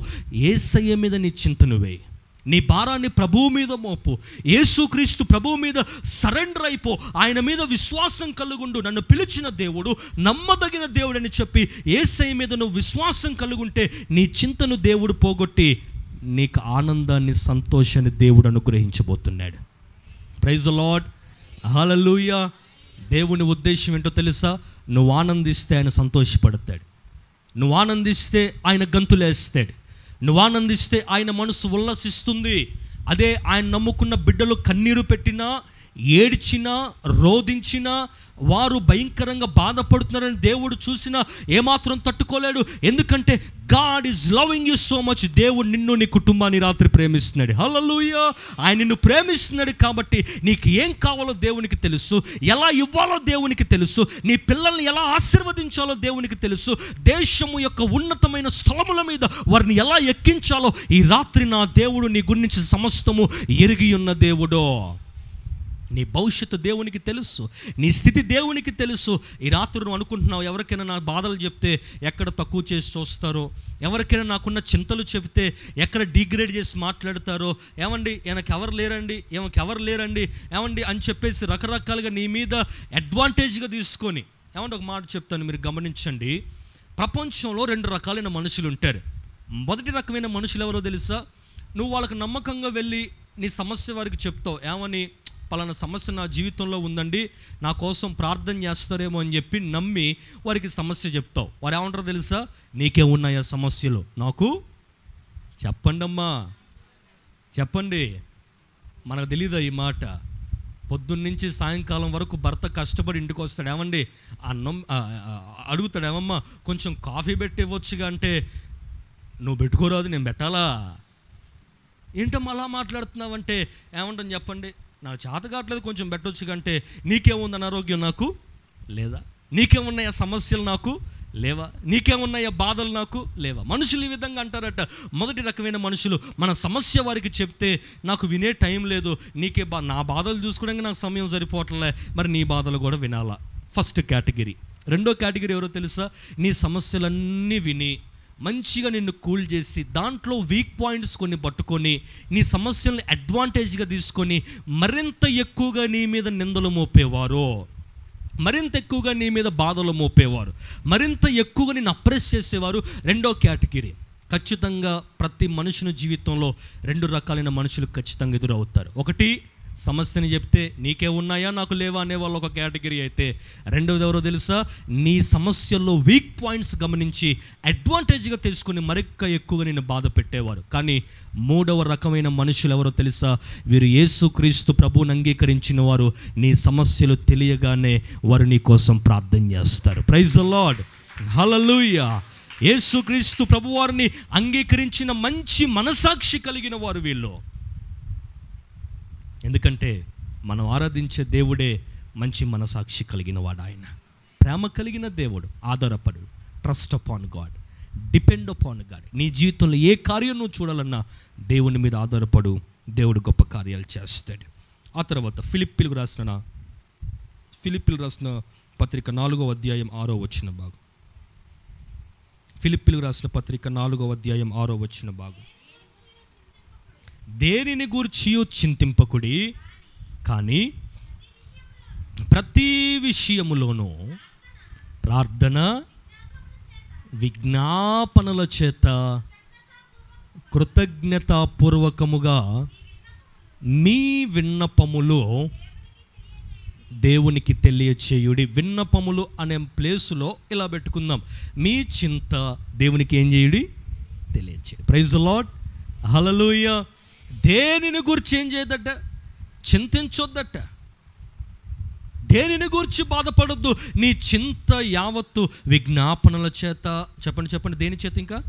యేసయ్య మీద నీ చింతను వేయి. నీ భారాన్ని ప్రభువు మీద మోపు. యేసుక్రీస్తు ప్రభువు మీద సరెండర్ అయిపో. ఆయన మీద విశ్వాసం కలుగుండు. నన్ను పిలిచిన దేవుడు నమ్మదగిన దేవుడు అని చెప్పి యేసయ్య మీద నువ్వు విశ్వాసం కలుగుంటే నీ చింతను దేవుడు పోగొట్టి నీకు ఆనందాన్ని, సంతోషాన్ని దేవుడు అనుగ్రహించబోతున్నాడు. Praise the Lord. హల్లెలూయా. దేవుని ఉద్దేశం ఏంటో తెలుసా? నువ్వు ఆనందిస్తే ఆయన సంతోషపడతాడు. నువ్వు ఆనందిస్తే ఆయన గంతులేస్తాడు. నువ్వు ఆనందిస్తే ఆయన మనసు ఉల్లసిస్తుంది. అదే ఆయన నమ్ముకున్న బిడ్డలు కన్నీరు పెట్టినా, ఏడ్చినా, రోధించినా, వారు భయంకరంగా బాధపడుతున్నారని దేవుడు చూసినా ఏమాత్రం తట్టుకోలేడు. ఎందుకంటే God is loving you so much. దేవుడు నిన్ను, నీ కుటుంబాన్ని రాత్రి ప్రేమిస్తున్నాడు. హల్లెలూయా. ఆయన నిన్ను ప్రేమిస్తున్నాడు కాబట్టి నీకు ఏం కావాలో దేవునికి తెలుసు, ఎలా ఇవ్వాలో దేవునికి తెలుసు, నీ పిల్లల్ని ఎలా ఆశీర్వదించాలో దేవునికి తెలుసు, దేశము యొక్క ఉన్నతమైన స్థలముల మీద వారిని ఎలా ఎక్కించాలో ఈ రాత్రి నా దేవుడు నీ గురించి సమస్తము ఎరిగి ఉన్న దేవుడో. నీ భవిష్యత్తు దేవునికి తెలుసు, నీ స్థితి దేవునికి తెలుసు. ఈ రాత్రి నువ్వు అనుకుంటున్నావు, ఎవరికైనా నా బాధలు చెప్తే ఎక్కడ తక్కువ చేసి చూస్తారో, ఎవరికైనా నాకున్న చింతలు చెప్తే ఎక్కడ డిగ్రేడ్ చేసి మాట్లాడతారో, ఏమండి ఈయనకి ఎవరు లేరండి, ఎవరు లేరండి, ఏమండి అని చెప్పేసి రకరకాలుగా నీ మీద అడ్వాంటేజ్గా తీసుకొని. ఏమంటే ఒక మాట చెప్తాను, మీరు గమనించండి. ప్రపంచంలో 2 రకాలైన మనుషులు ఉంటారు. మొదటి రకమైన మనుషులు ఎవరో తెలుసా? నువ్వు వాళ్ళకి నమ్మకంగా వెళ్ళి నీ సమస్య వారికి చెప్తావు. ఏమని? పలానా సమస్య నా జీవితంలో ఉందండి, నా కోసం ప్రార్థన చేస్తారేమో అని చెప్పి నమ్మి వారికి సమస్య చెప్తావు. వారు ఏమంటారో తెలుసా? నీకే ఉన్నాయా సమస్యలు, నాకు చెప్పండి అమ్మా, చెప్పండి. మనకు తెలీదా ఈ మాట? పొద్దున్నుంచి సాయంకాలం వరకు భర్త కష్టపడి ఇంటికి వస్తాడు. ఏమండి అన్నం అడుగుతాడు, ఏమమ్మా కొంచెం కాఫీ పెట్టి ఇవ్వచ్చుగా అంటే, నువ్వు పెట్టుకోరాదు, నేను పెట్టాలా? ఏంటమ్మా అలా మాట్లాడుతున్నావంటే ఏమంటాను చెప్పండి? నాకు చేత కావట్లేదు, కొంచెం పెట్టొచ్చు కంటే, నీకేముంది అనారోగ్యం నాకు లేదా? నీకేమున్నాయా సమస్యలు నాకు లేవా? నీకేమున్నాయా బాధలు నాకు లేవా? మనుషులు ఈ విధంగా అంటారట. మొదటి రకమైన మనుషులు మన సమస్య వారికి చెప్తే, నాకు వినే టైం లేదు, నీకే నా బాధలు చూసుకోవడానికి నాకు సమయం సరిపోవట్లే, మరి నీ బాధలు కూడా వినాలా? First category. రెండో కేటగిరీ ఎవరో తెలుసా? నీ సమస్యలన్నీ విని మంచిగా నిన్ను కూల్ చేసి దాంట్లో వీక్ పాయింట్స్ కొన్ని పట్టుకొని నీ సమస్యల్ని అడ్వాంటేజ్గా తీసుకొని మరింత ఎక్కువగా నీ మీద నిందలు మోపేవారు, మరింత ఎక్కువగా నీ మీద బాధలు మోపేవారు, మరింత ఎక్కువగా నిన్ను అప్రెస్ చేసేవారు రెండో కేటగిరీ. ఖచ్చితంగా ప్రతి మనుషుని జీవితంలో 2 రకాలైన మనుషులు ఖచ్చితంగా ఎదురవుతారు. ఒకటి, సమస్యని చెప్తే నీకే ఉన్నాయా నాకు లేవా అనేవాళ్ళు ఒక కేటగిరీ అయితే, రెండవది ఎవరో తెలుసా? నీ సమస్యల్లో వీక్ పాయింట్స్ గమనించి అడ్వాంటేజ్గా తెలుసుకుని మరింత ఎక్కువగా నిన్ను బాధ పెట్టేవారు. కానీ 3వ రకమైన మనుషులు ఎవరో తెలుసా? వీరు యేసుక్రీస్తు ప్రభువుని అంగీకరించిన వారు. నీ సమస్యలు తెలియగానే వారు నీ కోసం ప్రార్థన చేస్తారు. Praise the Lord. హల్లెలూయా. యేసుక్రీస్తు ప్రభువారిని అంగీకరించిన మంచి మనసాక్షి కలిగిన వారు వీళ్ళు. ఎందుకంటే మనం ఆరాధించే దేవుడే మంచి మనసాక్షి కలిగిన వాడు. ఆయన ప్రేమ కలిగిన దేవుడు. ఆధారపడు, trust upon God, depend upon God. నీ జీవితంలో ఏ కార్యం నువ్వు చూడాలన్నా దేవుని మీద ఆధారపడు, దేవుడు గొప్ప కార్యాలు చేస్తాడు. ఆ తర్వాత ఫిలిప్పీలకు రాసిన పత్రిక 4వ అధ్యాయం 6వ వచన భాగం. ఫిలిప్పీలకు రాసిన పత్రిక 4వ అధ్యాయం 6వ వచన భాగం. దేనిని గూర్చియో చింతింపకుడి, కానీ ప్రతి విషయములోనూ ప్రార్థన విజ్ఞాపనల చేత కృతజ్ఞతాపూర్వకముగా మీ విన్నపములు దేవునికి తెలియచేయుడి. విన్నపములు అనే ప్లేసులో ఇలా పెట్టుకుందాం, మీ చింత దేవునికి ఏం చేయుడి? తెలియచేయుడి. Praise the Lord. హల్లెలూయా. దేనిని గురించి ఏం చేయదట? చింతించొద్దట. దేనిని గూర్చి బాధపడొద్దు, నీ చింత యావత్తు విజ్ఞాపనల చేత, చెప్పండి దేని చేత, ఇంకా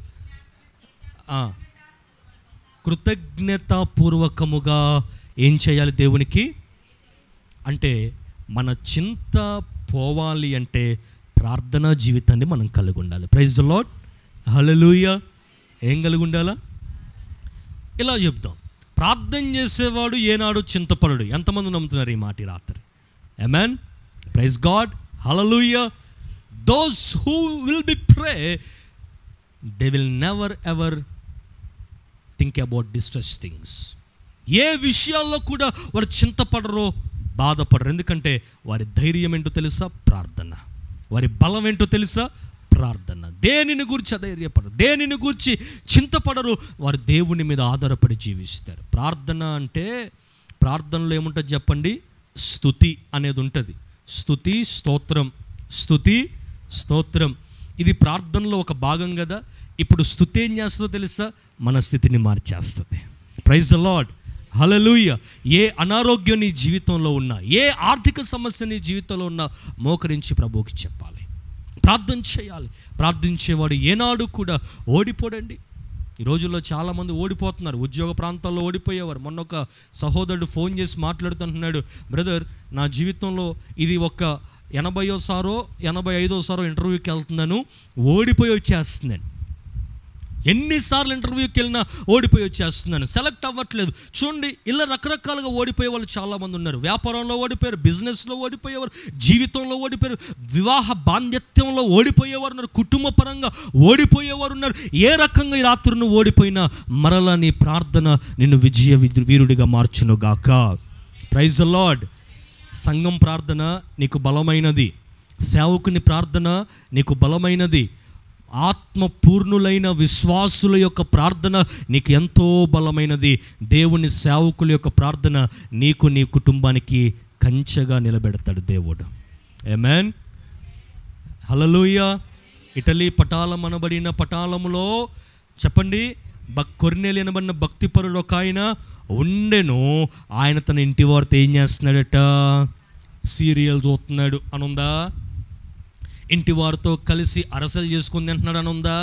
కృతజ్ఞతాపూర్వకముగా ఏం చేయాలి దేవునికి. అంటే మన చింత పోవాలి అంటే ప్రార్థనా జీవితాన్ని మనం కలిగి ఉండాలి. Praise the Lord, hallelujah. ఏం కలిగి ఉండాలా? ఇలా చెప్దాం, ప్రార్థన చేసేవాడు ఏనాడు చింతపడడు. ఎంతమంది నమ్ముతున్నారు ఈ మాట ఈ రాత్రి? Amen, praise God, hallelujah. Those who will be pray, they will never ever think about distress things. ఏ విషయాల్లో కూడా వారు చింతపడరో, బాధపడరు. ఎందుకంటే వారి ధైర్యం ఏంటో తెలుసా? ప్రార్థన. వారి బలం ఏంటో తెలుసా? ప్రార్థన. దేనిని గురించి అధైర్యపడరు, దేనిని గురించి చింతపడరు, వారు దేవుని మీద ఆధారపడి జీవిస్తారు. ప్రార్థన అంటే, ప్రార్థనలో ఏముంటుంది చెప్పండి? స్తుతి అనేది ఉంటుంది. స్తుతి స్తోత్రం, స్తుతి స్తోత్రం, ఇది ప్రార్థనలో ఒక భాగం కదా. ఇప్పుడు స్తుతి ఏం చేస్తుందో తెలుసా? మన స్థితిని మార్చేస్తుంది. ప్రైజ్ ది లార్డ్, హల్లెలూయా. ఏ అనారోగ్యం నీ జీవితంలో ఉన్నా, ఏ ఆర్థిక సమస్య నీ జీవితంలో ఉన్నా, మోకరించి ప్రభువుకి చెప్పాలి, ప్రార్థన చేయాలి. ప్రార్థించేవాడు ఏనాడు కూడా ఓడిపోడండి. ఈ రోజుల్లో చాలామంది ఓడిపోతున్నారు, ఉద్యోగ ప్రాంతాల్లో ఓడిపోయేవారు. మొన్న ఒక సహోదరుడు ఫోన్ చేసి మాట్లాడుతుంటున్నాడు, బ్రదర్ నా జీవితంలో ఇది ఒక 80వ 85వ ఇంటర్వ్యూకి వెళ్తున్నాను, ఓడిపోయి వచ్చేస్తున్నాను. ఎన్నిసార్లు ఇంటర్వ్యూకి వెళ్ళినా ఓడిపోయి వచ్చేస్తున్నాను, సెలెక్ట్ అవ్వట్లేదు. చూడండి, ఇలా రకరకాలుగా ఓడిపోయే వాళ్ళు చాలామంది ఉన్నారు. వ్యాపారంలో ఓడిపోయారు, బిజినెస్లో ఓడిపోయేవారు, జీవితంలో ఓడిపోయారు, వివాహ బాంధ్యత్యంలో ఓడిపోయేవారు ఉన్నారు, కుటుంబ పరంగా ఓడిపోయేవారు ఉన్నారు. ఏ రకంగా ఈ రాత్రి నువ్వు ఓడిపోయినా మరలా నీ ప్రార్థన నిన్ను విజయ వీరుడిగా మార్చునుగాక. Praise the Lord. సంఘం ప్రార్థన నీకు బలమైనది, సేవకుని ప్రార్థన నీకు బలమైనది, ఆత్మపూర్ణులైన విశ్వాసుల యొక్క ప్రార్థన నీకు ఎంతో బలమైనది. దేవుని సేవకుల యొక్క ప్రార్థన నీకు, నీ కుటుంబానికి కంచెగా నిలబెడతాడు దేవుడు. ఆమేన్, హల్లెలూయా. ఇటలీ పటాలం అనబడిన పటాలములో చెప్పండి, కొర్నేలి అనబడిన భక్తిపరుడు ఒక ఆయన ఉండెను. ఆయన తన ఇంటి వారితో ఏం చేస్తున్నాడట? సీరియల్ చూస్తున్నాడు అని ఉందా? ఇంటి వారితో కలిసి అరసలు చేసుకుని తింటున్నాడని ఉందా?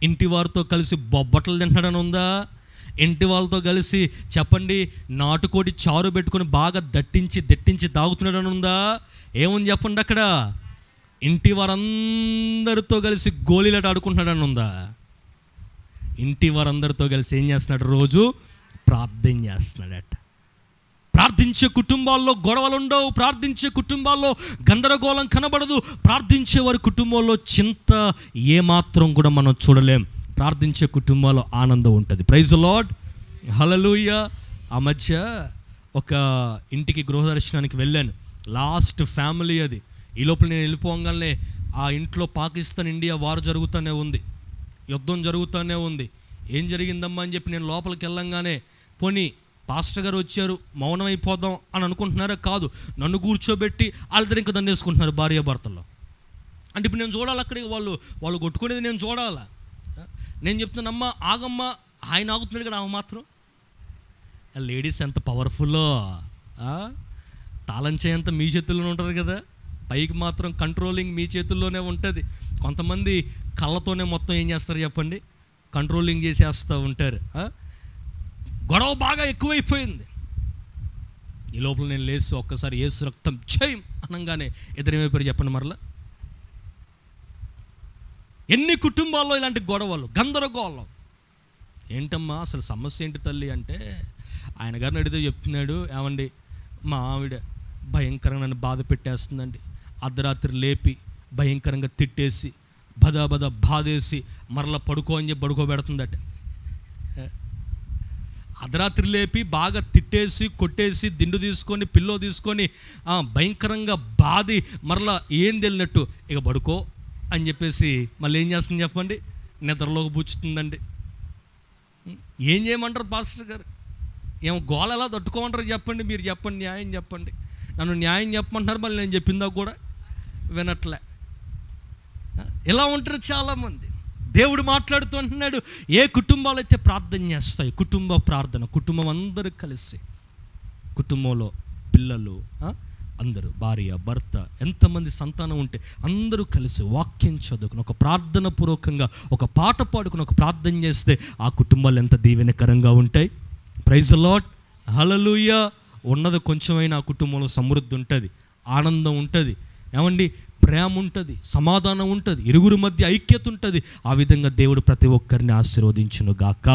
ఇంటి వారితో కలిసి బొబ్బట్లు తింటున్నాడని ఉందా? ఇంటి వాళ్ళతో కలిసి చెప్పండి నాటుకోడి చారు పెట్టుకొని బాగా దట్టించి తాగుతున్నాడని ఉందా? ఏముంది చెప్పండి అక్కడ? ఇంటి వారందరితో కలిసి గోళీలాట ఆడుకుంటున్నాడని ఉందా? ఇంటి వారందరితో కలిసి ఏం చేస్తున్నాడు? రోజు ప్రార్థన చేస్తున్నాడట. ప్రార్థించే కుటుంబాల్లో గొడవలు ఉండవు, ప్రార్థించే కుటుంబాల్లో గందరగోళం కనబడదు, ప్రార్థించే వారి కుటుంబంలో చింత ఏమాత్రం కూడా మనం చూడలేం. ప్రార్థించే కుటుంబాల్లో ఆనందం ఉంటుంది. ప్రైజ్ ది లార్డ్, హల్లెలూయా. ఆ మధ్య ఒక ఇంటికి గృహదర్శనానికి వెళ్ళాను, లాస్ట్ ఫ్యామిలీ అది. ఈ లోపల నేను వెళ్ళిపోగానే ఆ ఇంట్లో పాకిస్తాన్ ఇండియా వార్ జరుగుతూనే ఉంది, యుద్ధం జరుగుతూనే ఉంది. ఏం జరిగిందమ్మా అని చెప్పి నేను లోపలికి వెళ్ళంగానే, పోనీ పాస్టర్ గారు వచ్చారు మౌనం అయిపోదాం అని అనుకుంటున్నారా? కాదు, నన్ను కూర్చోబెట్టి వాళ్ళిద్దరు ఇంకా దండేసుకుంటున్నారు భార్యాభర్తల్లో. అంటే ఇప్పుడు నేను చూడాలి, అక్కడికి వాళ్ళు కొట్టుకునేది నేను చూడాలా? నేను చెప్తున్నానమ్మా ఆగమ్మా, ఆయన ఆగుతున్నాడు కదా, ఆమె మాత్రం. లేడీస్ ఎంత పవర్ఫుల్లో, తాళం చేయంత మీ చేతుల్లోనే ఉంటుంది కదా, పైకి మాత్రం కంట్రోలింగ్ మీ చేతుల్లోనే ఉంటుంది. కొంతమంది కళ్ళతోనే మొత్తం ఏం చేస్తారు చెప్పండి, కంట్రోలింగ్ చేసేస్తూ ఉంటారు. గొడవ బాగా ఎక్కువైపోయింది. ఈ లోపల నేను లేచి ఒక్కసారి యేసు రక్తం జయం అనగానే ఎదురేమైపోయారు చెప్పండి మరలా. ఎన్ని కుటుంబాల్లో ఇలాంటి గొడవలు, గందరగోళం. ఏంటమ్మా అసలు సమస్య ఏంటి తల్లి అంటే, ఆయన గారిని అడిగితే చెప్తున్నాడు, ఏమండి మా ఆవిడ భయంకరంగా నన్ను బాధ పెట్టేస్తుందండి, అర్ధరాత్రి లేపి భయంకరంగా తిట్టేసి బద బాధేసి మరలా పడుకో అని చెప్పి పడుకోబెడుతుందట. అర్ధరాత్రి లేపి బాగా తిట్టేసి కొట్టేసి దిండు తీసుకొని పిల్లో తీసుకొని భయంకరంగా బాధి మరలా ఏం తెలినట్టు ఇక పడుకో అని చెప్పేసి మళ్ళీ ఏం చేస్తుంది చెప్పండి, నిద్రలోకి పుచ్చుతుందండి. ఏం చేయమంటారు పాస్టర్ గారు? ఏమో గోల ఎలా తట్టుకోమంటారు చెప్పండి, మీరు చెప్పండి, న్యాయం చెప్పండి. నన్ను న్యాయం చెప్పమంటారు, మళ్ళీ నేను చెప్పిందా కూడా వినట్లే. ఇలా ఉంటారు చాలామంది. దేవుడు మాట్లాడుతూ అంటున్నాడు, ఏ కుటుంబాలు అయితే ప్రార్థన చేస్తాయి, కుటుంబ ప్రార్థన, కుటుంబం అందరూ కలిసి, కుటుంబంలో పిల్లలు, అందరూ భార్య భర్త ఎంతమంది సంతానం ఉంటే అందరూ కలిసి వాక్యం చదువుకుని ఒక ప్రార్థన పూర్వకంగా ఒక పాట పాడుకుని ఒక ప్రార్థన చేస్తే ఆ కుటుంబాలు ఎంత దీవెనకరంగా ఉంటాయి. ప్రైజ్ ది లార్డ్, హల్లెలూయా. ఉన్నది కొంచెమైనా ఆ కుటుంబంలో సమృద్ధి ఉంటుంది, ఆనందం ఉంటుంది, ఏమండి ప్రేమ ఉంటుంది, సమాధానం ఉంటుంది, ఇరుగురు మధ్య ఐక్యత ఉంటుంది. ఆ విధంగా దేవుడు ప్రతి ఒక్కరిని ఆశీర్వదించును గాక.